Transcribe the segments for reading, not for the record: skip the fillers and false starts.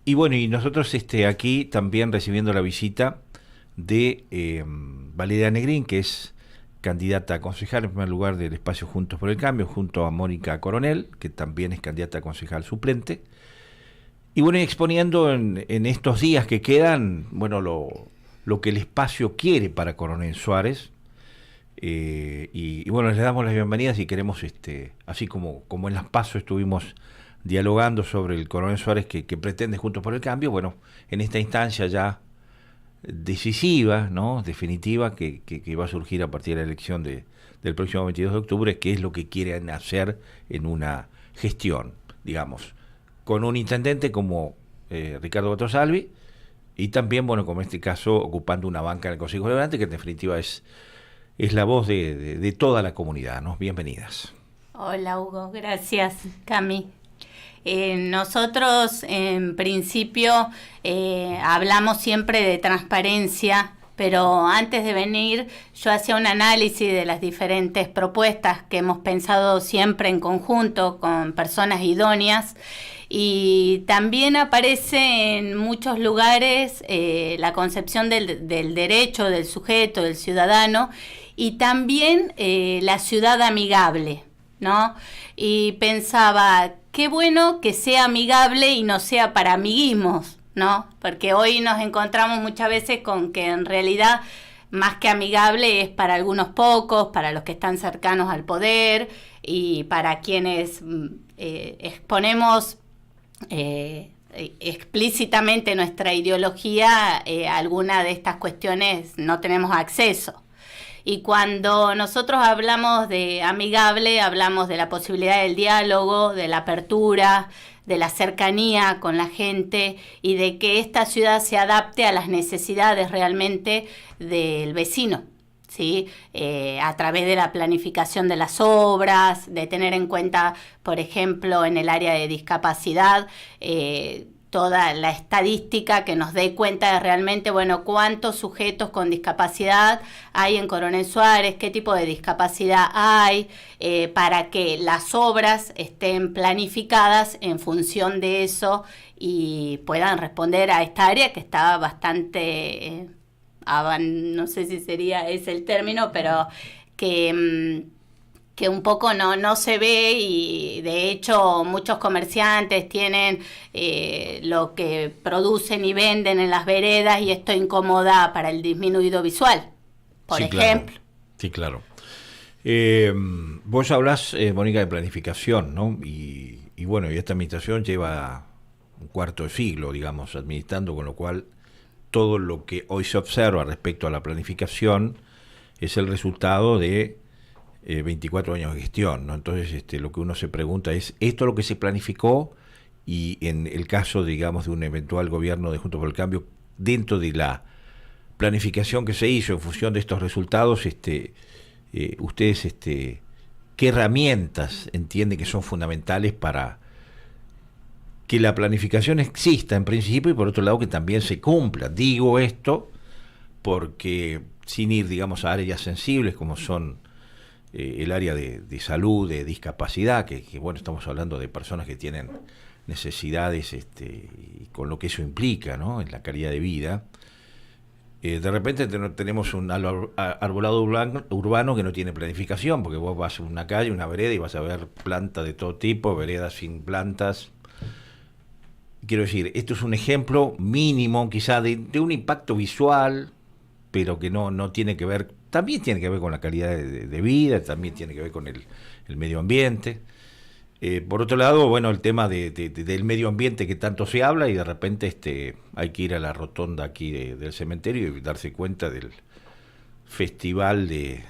Y bueno, y nosotros aquí también recibiendo la visita de Valeria Negrín, que es candidata a concejal en primer lugar del espacio Juntos por el Cambio, junto a Mónica Coronel, que también es candidata a concejal suplente. Y bueno, y exponiendo en estos días que quedan, bueno, lo que el espacio quiere para Coronel Suárez. Y bueno, les damos las bienvenidas y queremos, así como en las PASO estuvimos dialogando sobre el Coronel Suárez que pretende Juntos por el Cambio, bueno, en esta instancia ya decisiva, ¿no? Definitiva, que va a surgir a partir de la elección del próximo 22 de octubre, que es lo que quieren hacer en una gestión, digamos, con un intendente como Ricardo Botrosalvi, y también, bueno, como en este caso, ocupando una banca en el Consejo Deliberante, que en definitiva es la voz de toda la comunidad, ¿no? Bienvenidas. Hola Hugo, gracias Cami. Nosotros en principio hablamos siempre de transparencia, pero antes de venir yo hacía un análisis de las diferentes propuestas que hemos pensado siempre en conjunto con personas idóneas. Y también aparece en muchos lugares la concepción del derecho, del sujeto, del ciudadano, y también la ciudad amigable, ¿no? Y pensaba, qué bueno que sea amigable y no sea para amiguismos, ¿no? Porque hoy nos encontramos muchas veces con que en realidad más que amigable es para algunos pocos, para los que están cercanos al poder y para quienes exponemos explícitamente nuestra ideología, alguna de estas cuestiones no tenemos acceso. Y cuando nosotros hablamos de amigable, hablamos de la posibilidad del diálogo, de la apertura, de la cercanía con la gente y de que esta ciudad se adapte a las necesidades realmente del vecino, ¿sí? A través de la planificación de las obras, de tener en cuenta, por ejemplo, en el área de discapacidad, toda la estadística que nos dé cuenta de realmente, bueno, cuántos sujetos con discapacidad hay en Coronel Suárez, qué tipo de discapacidad hay, para que las obras estén planificadas en función de eso y puedan responder a esta área que estaba bastante, no sé si es el término, pero que un poco no se ve, y de hecho muchos comerciantes tienen lo que producen y venden en las veredas, y esto incomoda para el disminuido visual, por Sí, ejemplo. claro. Sí, claro. Vos hablás, Mónica, de planificación, ¿no? Y bueno, y esta administración lleva un cuarto de siglo, digamos, administrando, con lo cual todo lo que hoy se observa respecto a la planificación es el resultado de 24 años de gestión, ¿no? Entonces, lo que uno se pregunta es, ¿esto es lo que se planificó? Y en el caso, digamos, de un eventual gobierno de Juntos por el Cambio, dentro de la planificación que se hizo en función de estos resultados, ustedes, ¿qué herramientas entienden que son fundamentales para que la planificación exista en principio y por otro lado que también se cumpla? Digo esto porque sin ir, digamos, a áreas sensibles como son el área de salud, de discapacidad, que bueno, estamos hablando de personas que tienen necesidades, y con lo que eso implica, ¿no?, en la calidad de vida. De repente tenemos un arbolado urbano que no tiene planificación, porque vos vas a una calle, una vereda, y vas a ver plantas de todo tipo, veredas sin plantas. Quiero decir, esto es un ejemplo mínimo quizá de un impacto visual, pero que no tiene que ver, también tiene que ver con la calidad de vida, también tiene que ver con el medio ambiente. Por otro lado, bueno, el tema del medio ambiente que tanto se habla, y de repente hay que ir a la rotonda aquí del cementerio y darse cuenta del festival de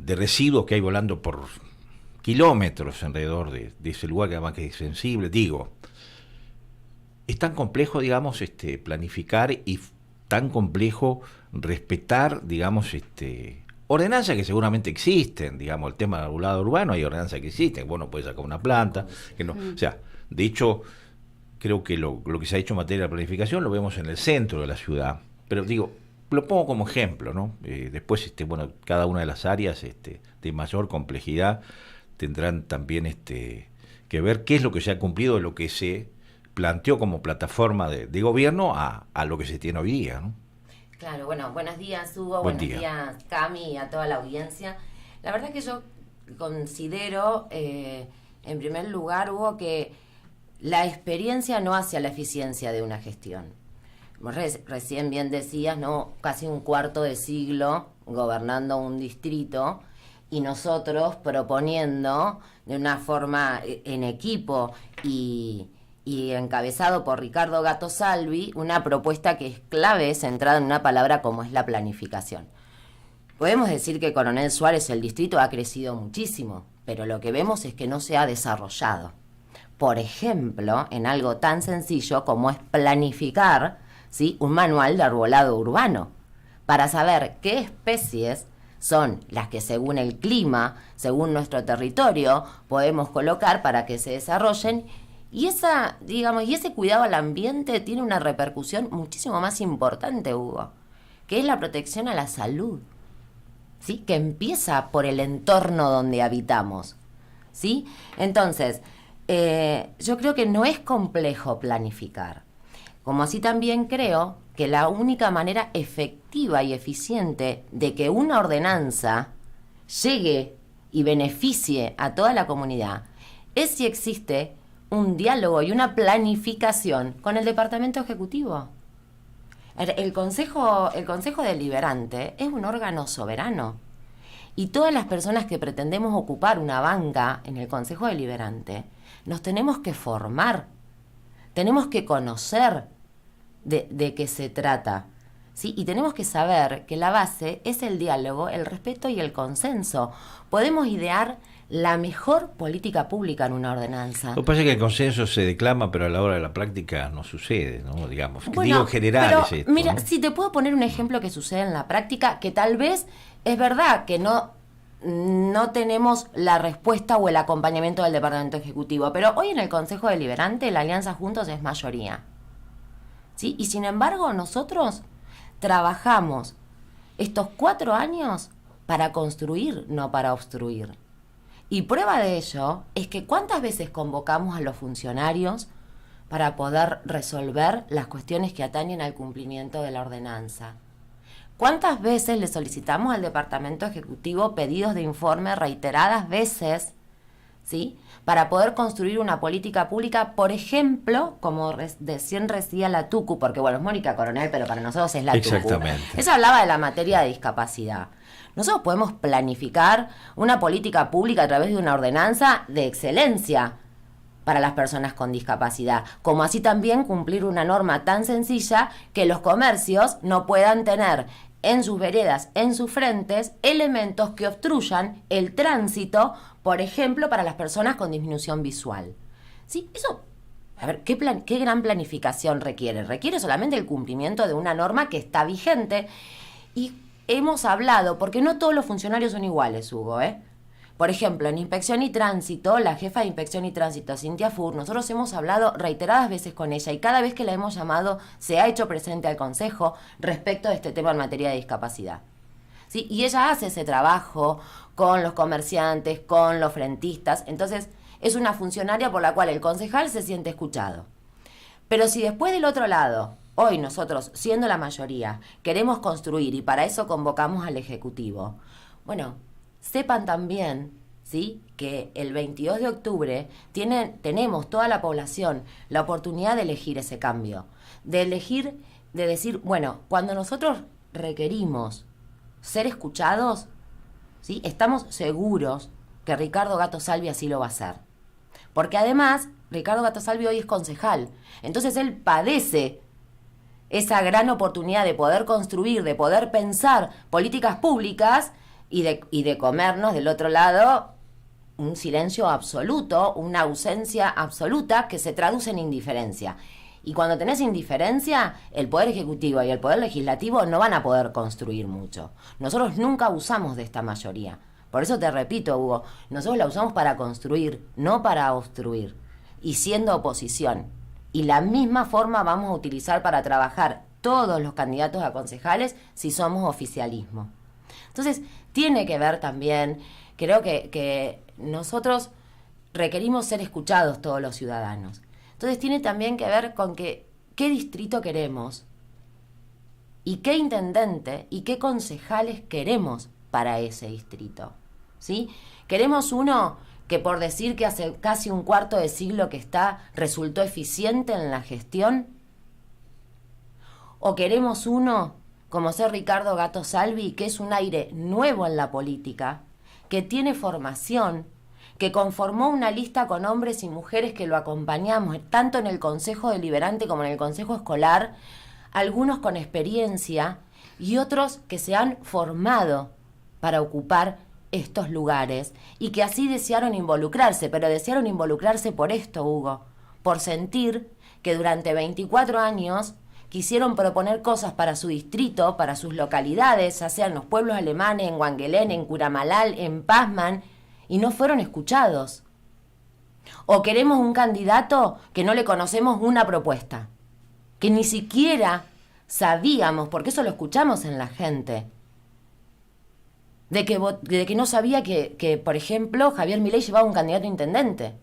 residuos que hay volando por kilómetros alrededor de ese lugar, que además que es sensible. Digo, es tan complejo, digamos, planificar, y tan complejo respetar, digamos, ordenanzas que seguramente existen, digamos, el tema del arbolado urbano, hay ordenanzas que existen, bueno, puede sacar una planta, que no, o sea, de hecho, creo que lo que se ha hecho en materia de planificación lo vemos en el centro de la ciudad, pero digo, lo pongo como ejemplo, ¿no? Después, bueno, cada una de las áreas de mayor complejidad tendrán también que ver qué es lo que se ha cumplido de lo que se planteó como plataforma de gobierno a lo que se tiene hoy día, ¿no? Claro, bueno, buenos días Hugo, Buen buenos día. días Cami y a toda la audiencia. La verdad que yo considero, en primer lugar, Hugo, que la experiencia no hace a la eficiencia de una gestión. Recién bien decías, ¿no? Casi un cuarto de siglo gobernando un distrito y nosotros proponiendo de una forma en equipo y encabezado por Ricardo Gato Salvi, una propuesta que es clave, centrada en una palabra como es la planificación. Podemos decir que Coronel Suárez, el distrito, ha crecido muchísimo, pero lo que vemos es que no se ha desarrollado. Por ejemplo, en algo tan sencillo como es planificar, ¿sí?, un manual de arbolado urbano, para saber qué especies son las que según el clima, según nuestro territorio, podemos colocar para que se desarrollen. Y ese cuidado al ambiente tiene una repercusión muchísimo más importante, Hugo, que es la protección a la salud, ¿sí?, que empieza por el entorno donde habitamos, ¿sí? Entonces, yo creo que no es complejo planificar. Como así también creo que la única manera efectiva y eficiente de que una ordenanza llegue y beneficie a toda la comunidad es si existe un diálogo y una planificación con el Departamento Ejecutivo. El Consejo Deliberante es un órgano soberano y todas las personas que pretendemos ocupar una banca en el Consejo Deliberante nos tenemos que formar, tenemos que conocer de qué se trata, ¿sí? Y tenemos que saber que la base es el diálogo, el respeto y el consenso. Podemos idear la mejor política pública en una ordenanza. Lo que pasa es que el consenso se declama, pero a la hora de la práctica no sucede, ¿no? Digamos, Bueno, digo en general pero, es esto, mira, ¿no? si te puedo poner un ejemplo que sucede en la práctica, que tal vez es verdad que no tenemos la respuesta o el acompañamiento del Departamento Ejecutivo, pero hoy en el Consejo Deliberante la Alianza Juntos es mayoría, ¿sí? Y sin embargo nosotros trabajamos estos 4 años para construir, no para obstruir. Y prueba de ello es que cuántas veces convocamos a los funcionarios para poder resolver las cuestiones que atañen al cumplimiento de la ordenanza. ¿Cuántas veces le solicitamos al Departamento Ejecutivo pedidos de informe reiteradas veces, ¿sí?, para poder construir una política pública, por ejemplo, como recién decía la TUCU, porque bueno, es Mónica Coronel, pero para nosotros es la TUCU. Exactamente. Eso hablaba de la materia de discapacidad. Nosotros podemos planificar una política pública a través de una ordenanza de excelencia para las personas con discapacidad, como así también cumplir una norma tan sencilla que los comercios no puedan tener en sus veredas, en sus frentes, elementos que obstruyan el tránsito, por ejemplo, para las personas con disminución visual. ¿Sí? Eso, a ver, ¿qué gran planificación requiere? Requiere solamente el cumplimiento de una norma que está vigente. Y hemos hablado, porque no todos los funcionarios son iguales, Hugo, Por ejemplo, en Inspección y Tránsito, la jefa de Inspección y Tránsito, Cintia Fur, nosotros hemos hablado reiteradas veces con ella y cada vez que la hemos llamado se ha hecho presente al Consejo respecto de este tema en materia de discapacidad, ¿sí? Y ella hace ese trabajo con los comerciantes, con los frentistas, entonces es una funcionaria por la cual el concejal se siente escuchado. Pero si después del otro lado, hoy nosotros, siendo la mayoría, queremos construir y para eso convocamos al Ejecutivo, bueno, sepan también, ¿sí?, que el 22 de octubre tenemos toda la población la oportunidad de elegir ese cambio, de elegir, de decir, bueno, cuando nosotros requerimos ser escuchados, ¿sí?, estamos seguros que Ricardo Gato Salvi así lo va a hacer. Porque además, Ricardo Gato Salvi hoy es concejal, entonces él padece esa gran oportunidad de poder construir, de poder pensar políticas públicas y de comernos del otro lado un silencio absoluto, una ausencia absoluta que se traduce en indiferencia. Y cuando tenés indiferencia, el Poder Ejecutivo y el Poder Legislativo no van a poder construir mucho. Nosotros nunca abusamos de esta mayoría. Por eso te repito, Hugo, nosotros la usamos para construir, no para obstruir. Y siendo oposición. Y la misma forma vamos a utilizar para trabajar todos los candidatos a concejales si somos oficialismo. Entonces, tiene que ver también, creo que nosotros requerimos ser escuchados todos los ciudadanos. Entonces tiene también que ver con qué distrito queremos y qué intendente y qué concejales queremos para ese distrito, ¿sí? Queremos uno que, por decir que hace casi un cuarto de siglo que está, resultó eficiente en la gestión, o queremos uno como ser Ricardo Gato Salvi, que es un aire nuevo en la política, que tiene formación, que conformó una lista con hombres y mujeres que lo acompañamos, tanto en el Consejo Deliberante como en el Consejo Escolar, algunos con experiencia y otros que se han formado para ocupar estos lugares y que así desearon involucrarse, pero desearon involucrarse por esto, Hugo, por sentir que durante 24 años quisieron proponer cosas para su distrito, para sus localidades, ya sea en los pueblos alemanes, en Huanguelén, en Curamalal, en Pazman, y no fueron escuchados. O queremos un candidato que no le conocemos una propuesta, que ni siquiera sabíamos, porque eso lo escuchamos en la gente, de que no sabía que, por ejemplo, Javier Milei llevaba un candidato a intendente.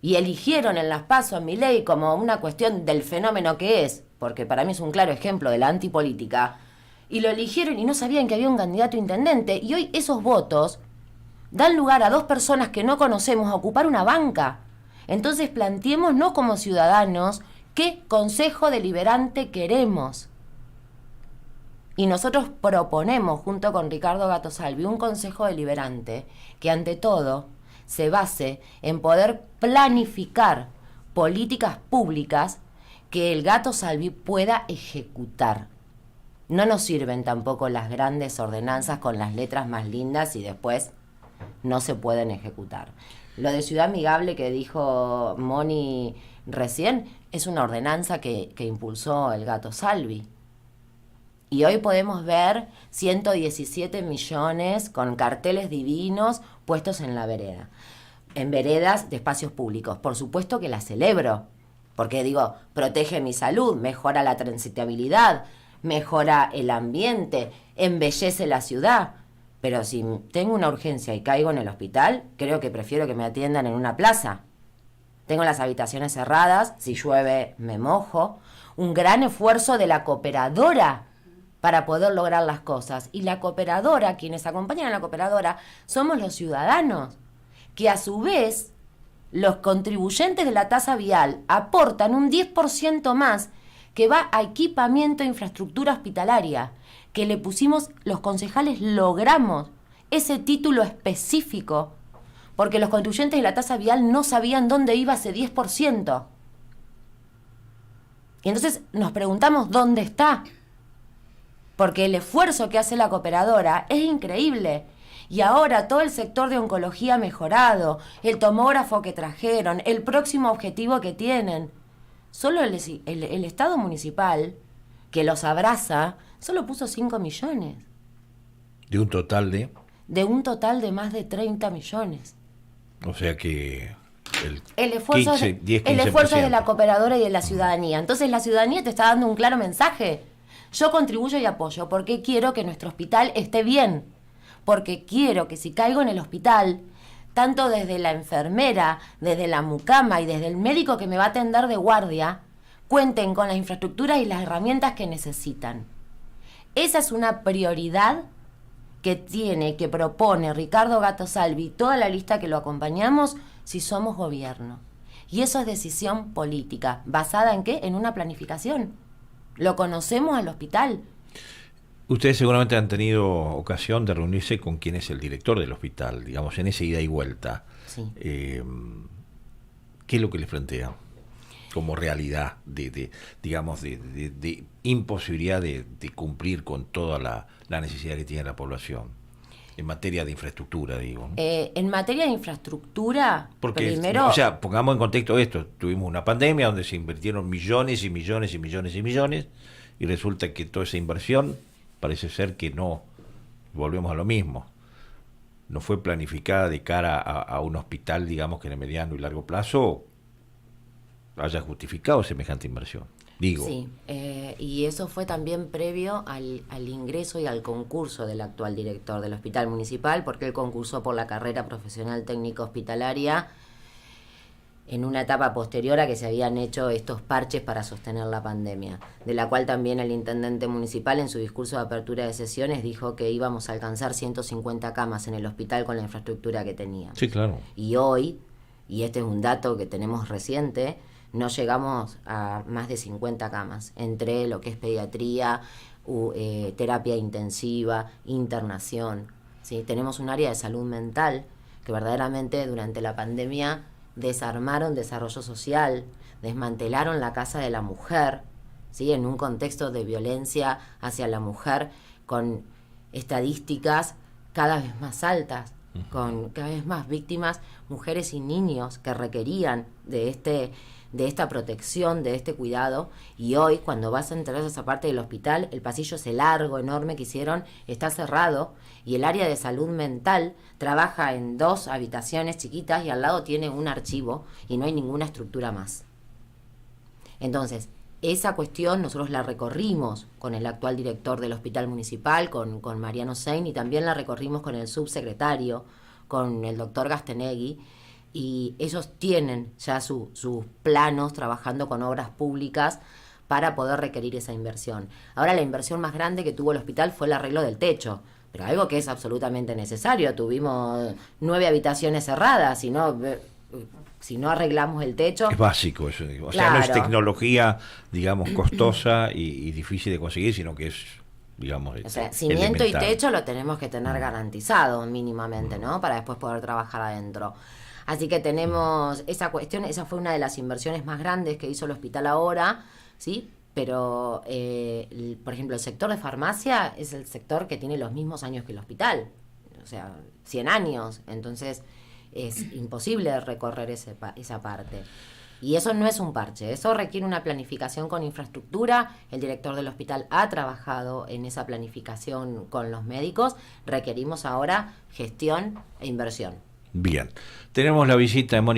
Y eligieron en las PASO a Milei como una cuestión del fenómeno que es, porque para mí es un claro ejemplo de la antipolítica, y lo eligieron y no sabían que había un candidato a intendente, y hoy esos votos dan lugar a 2 personas que no conocemos a ocupar una banca. Entonces planteémonos como ciudadanos qué consejo deliberante queremos. Y nosotros proponemos, junto con Ricardo Gato Salvi, un consejo deliberante que ante todo se base en poder planificar políticas públicas que el Gato Salvi pueda ejecutar. No nos sirven tampoco las grandes ordenanzas con las letras más lindas y después no se pueden ejecutar. Lo de Ciudad Amigable que dijo Moni recién es una ordenanza que impulsó el Gato Salvi. Y hoy podemos ver 117 millones con carteles divinos puestos en la vereda, en veredas de espacios públicos. Por supuesto que la celebro, porque digo, protege mi salud, mejora la transitabilidad, mejora el ambiente, embellece la ciudad. Pero si tengo una urgencia y caigo en el hospital, creo que prefiero que me atiendan en una plaza. Tengo las habitaciones cerradas, si llueve me mojo. Un gran esfuerzo de la cooperadora para poder lograr las cosas. Y la cooperadora, quienes acompañan a la cooperadora, somos los ciudadanos, que a su vez los contribuyentes de la tasa vial aportan un 10% más que va a equipamiento e infraestructura hospitalaria, que le pusimos, los concejales logramos ese título específico, porque los contribuyentes de la tasa vial no sabían dónde iba ese 10%. Y entonces nos preguntamos dónde está, porque el esfuerzo que hace la cooperadora es increíble. Y ahora todo el sector de oncología mejorado, el tomógrafo que trajeron, el próximo objetivo que tienen. Solo el Estado municipal, que los abraza, solo puso 5 millones. ¿De un total de? De un total de más de 30 millones. O sea que el esfuerzo, 15, 10, el esfuerzo es de la 15%. cooperadora y de la ciudadanía. Entonces la ciudadanía te está dando un claro mensaje. Yo contribuyo y apoyo porque quiero que nuestro hospital esté bien. Porque quiero que si caigo en el hospital, tanto desde la enfermera, desde la mucama y desde el médico que me va a atender de guardia, cuenten con las infraestructuras y las herramientas que necesitan. Esa es una prioridad que propone Ricardo Gato Salvi, toda la lista que lo acompañamos, si somos gobierno. Y eso es decisión política, ¿basada en qué? En una planificación. Lo conocemos al hospital. Ustedes seguramente han tenido ocasión de reunirse con quien es el director del hospital, digamos, en esa ida y vuelta. Sí. ¿Qué es lo que les plantea como realidad de imposibilidad de cumplir con toda la necesidad que tiene la población? En materia de infraestructura, digo, ¿no? En materia de infraestructura, Porque, primero... o sea, pongamos en contexto esto, tuvimos una pandemia donde se invirtieron millones y millones y millones y millones, y resulta que toda esa inversión parece ser que no, volvemos a lo mismo, no fue planificada de cara a un hospital, digamos, que en el mediano y largo plazo haya justificado semejante inversión. Digo. Sí, y eso fue también previo al ingreso y al concurso del actual director del hospital municipal, porque él concursó por la carrera profesional técnico hospitalaria en una etapa posterior a que se habían hecho estos parches para sostener la pandemia, de la cual también el intendente municipal en su discurso de apertura de sesiones dijo que íbamos a alcanzar 150 camas en el hospital con la infraestructura que tenía. Sí, claro. Y hoy, y este es un dato que tenemos reciente, no llegamos a más de 50 camas, entre lo que es pediatría, terapia intensiva, internación. ¿Sí? Tenemos un área de salud mental que verdaderamente durante la pandemia desarmaron desarrollo social, desmantelaron la Casa de la Mujer, ¿sí? En un contexto de violencia hacia la mujer, con estadísticas cada vez más altas, con cada vez más víctimas, mujeres y niños que requerían de esta protección, de este cuidado. Y hoy, cuando vas a entrar a esa parte del hospital, el pasillo ese largo, enorme que hicieron, está cerrado, y el área de salud mental trabaja en 2 habitaciones chiquitas y al lado tiene un archivo y no hay ninguna estructura más. Entonces, esa cuestión nosotros la recorrimos con el actual director del hospital municipal, con Mariano Sein, y también la recorrimos con el subsecretario, con el doctor Gastenegui, y ellos tienen ya sus planos trabajando con obras públicas para poder requerir esa inversión. Ahora, la inversión más grande que tuvo el hospital fue el arreglo del techo, pero algo que es absolutamente necesario. Tuvimos 9 habitaciones cerradas, si no arreglamos el techo... Es básico eso. O sea, no es tecnología, digamos, costosa y difícil de conseguir, sino que es, digamos, o sea, cimiento elemental. Y techo lo tenemos que tener garantizado mínimamente, ¿no? Para después poder trabajar adentro. Así que tenemos esa cuestión, esa fue una de las inversiones más grandes que hizo el hospital ahora, ¿sí? Pero, por ejemplo, el sector de farmacia es el sector que tiene los mismos años que el hospital, o sea, 100 años, entonces es imposible recorrer esa parte. Y eso no es un parche, eso requiere una planificación con infraestructura. El director del hospital ha trabajado en esa planificación con los médicos. Requerimos ahora gestión e inversión. Bien, tenemos la visita de Mónica